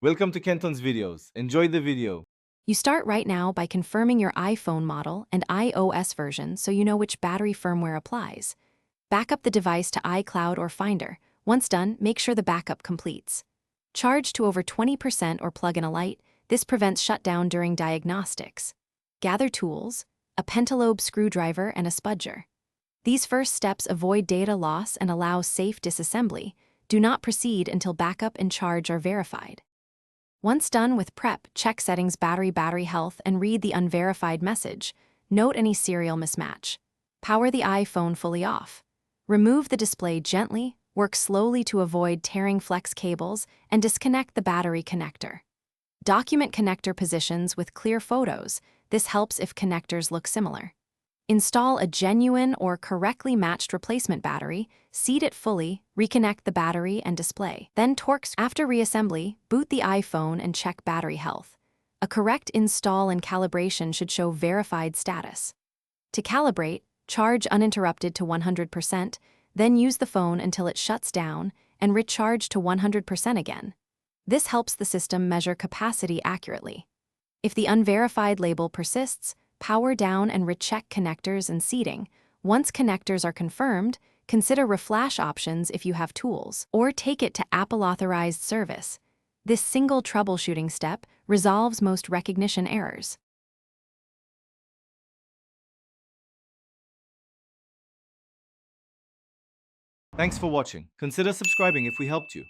Welcome to Kenton's videos. Enjoy the video. You start right now by confirming your iPhone model and iOS version so you know which battery firmware applies. Back up the device to iCloud or Finder. Once done, make sure the backup completes. Charge to over 20% or plug in a light. This prevents shutdown during diagnostics. Gather tools, a pentalobe screwdriver and a spudger. These first steps avoid data loss and allow safe disassembly. Do not proceed until backup and charge are verified. Once done with prep, check settings battery health and read the unverified message. Note any serial mismatch. Power the iPhone fully off. Remove the display gently, work slowly to avoid tearing flex cables, and disconnect the battery connector. Document connector positions with clear photos. This helps if connectors look similar. Install a genuine or correctly matched replacement battery, seat it fully, reconnect the battery and display. Then after reassembly, boot the iPhone and check battery health. A correct install and calibration should show verified status. To calibrate, charge uninterrupted to 100%, then use the phone until it shuts down and recharge to 100% again. This helps the system measure capacity accurately. If the unverified label persists, power down and recheck connectors and seating. Once connectors are confirmed, consider reflash options if you have tools, or take it to Apple-authorized service. This single troubleshooting step resolves most recognition errors. Thanks for watching. Consider subscribing if we helped you.